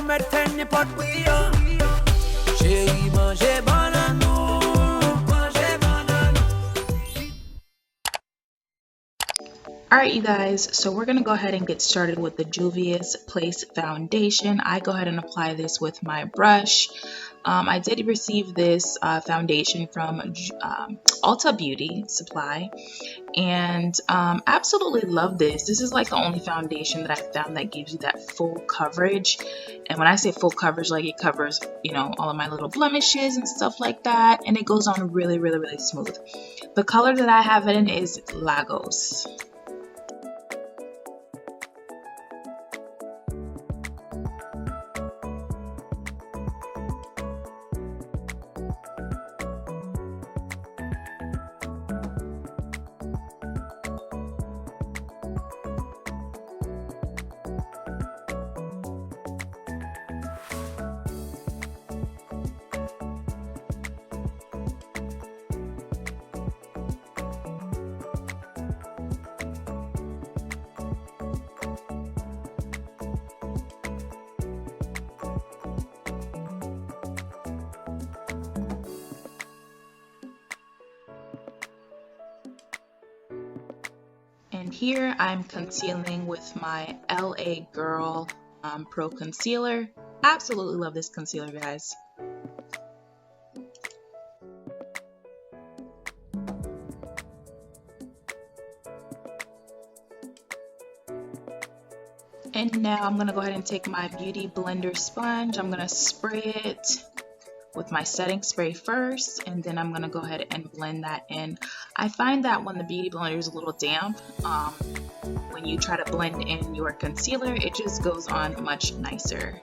mettre n'importe où. Chérie, mangez bananou, mangez bananou. Alright you guys, so we're going to go ahead and get started with the Juvia's Place Foundation. I go ahead and apply this with my brush. I did receive this foundation from Ulta Beauty Supply, and absolutely love this. This is like the only foundation that I found that gives you that full coverage. And when I say full coverage, like it covers, you know, all of my little blemishes and stuff like that, and it goes on really, really, really smooth. The color that I have it in is Lagos. And here I'm concealing with my LA Girl Pro Concealer. Absolutely love this concealer, guys. And now I'm going to go ahead and take my Beauty Blender sponge. I'm going to spray it with my setting spray first, and then I'm going to go ahead and blend that in. I find that when the Beauty Blender is a little damp, when you try to blend in your concealer, it just goes on much nicer.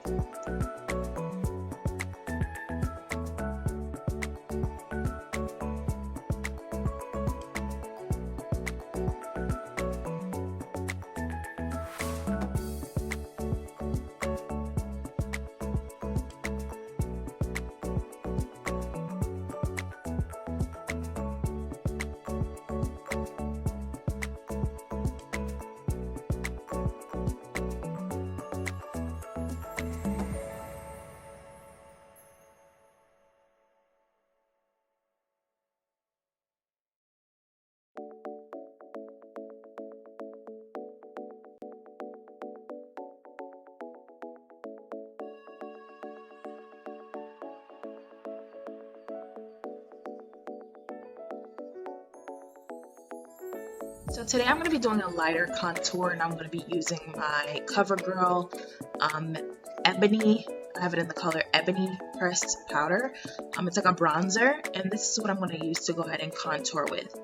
So today I'm going to be doing a lighter contour, and I'm going to be using my Covergirl Ebony. I have it in the color Ebony pressed powder. It's like a bronzer, and this is what I'm going to use to go ahead and contour with.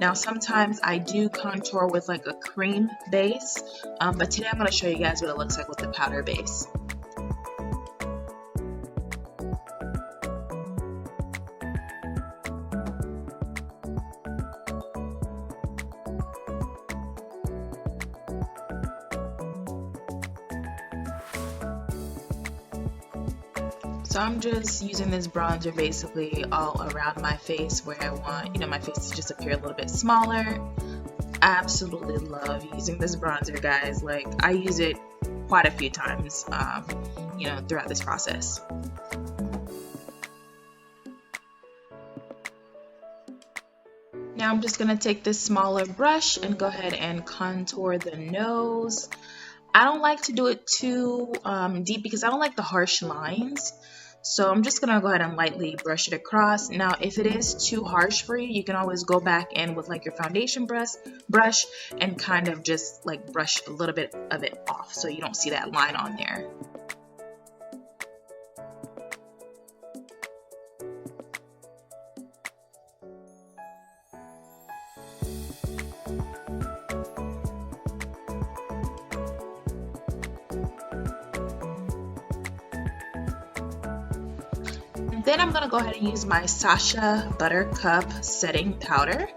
Now sometimes I do contour with like a cream base, but today I'm going to show you guys what it looks like with the powder base. So I'm just using this bronzer basically all around my face where I want, you know, my face to just appear a little bit smaller. I absolutely love using this bronzer, guys. Like, I use it quite a few times, you know, throughout this process. Now I'm just gonna take this smaller brush and go ahead and contour the nose. I don't like to do it too deep because I don't like the harsh lines. So I'm just gonna go ahead and lightly brush it across. Now, if it is too harsh for you, you can always go back in with like your foundation brush and kind of just like brush a little bit of it off so you don't see that line on there. Then I'm going to go ahead and use my Sacha Buttercup setting powder.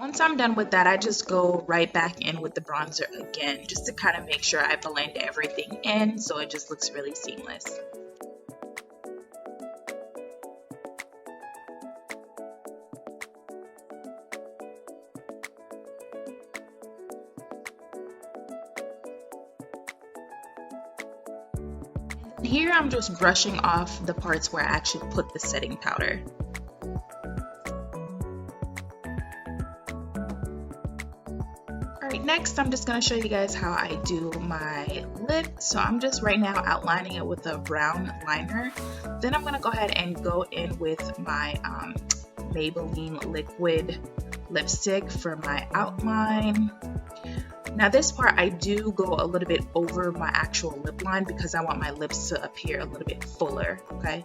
Once I'm done with that, I just go right back in with the bronzer again, just to kind of make sure I blend everything in so it just looks really seamless. Here I'm just brushing off the parts where I actually put the setting powder. Alright, next I'm just going to show you guys how I do my lip. So I'm just right now outlining it with a brown liner. Then I'm going to go ahead and go in with my Maybelline liquid lipstick for my outline. Now this part I do go a little bit over my actual lip line because I want my lips to appear a little bit fuller, okay?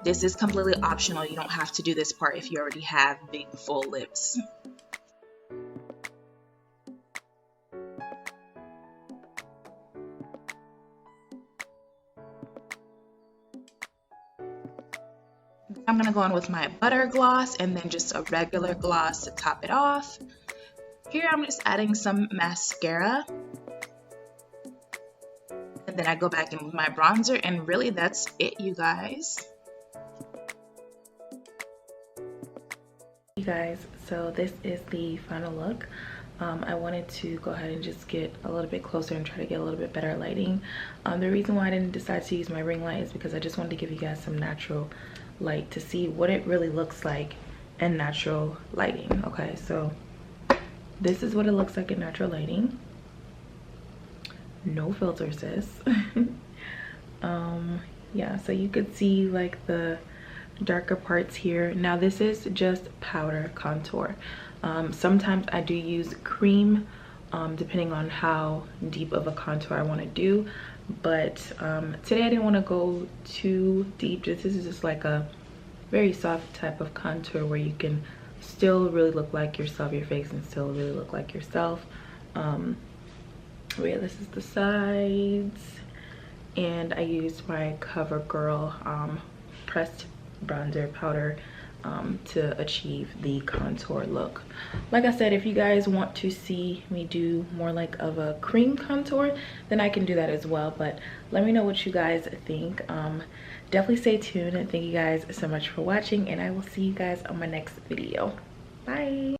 This is completely optional. You don't have to do this part if you already have big full lips. I'm going to go in with my butter gloss and then just a regular gloss to top it off. Here I'm just adding some mascara. And then I go back in with my bronzer, and really that's it, you guys. You guys, so this is the final look. I wanted to go ahead and just get a little bit closer and try to get a little bit better lighting. The reason why I didn't decide to use my ring light is because I just wanted to give you guys some natural light to see what it really looks like in natural lighting. Okay, so this is what it looks like in natural lighting. No filter, sis. Yeah, so you could see like the darker parts here. Now this is just powder contour. Sometimes I do use cream, depending on how deep of a contour I want to do. But today I didn't want to go too deep. This is just like a very soft type of contour where you can still really look like yourself, your face, and still really look like yourself. Yeah, this is the sides, and I used my Covergirl pressed bronzer powder to achieve the contour look. Like I said, if you guys want to see me do more like of a cream contour, then I can do that as well, but let me know what you guys think. Definitely stay tuned, and thank you guys so much for watching, and I will see you guys on my next video. Bye.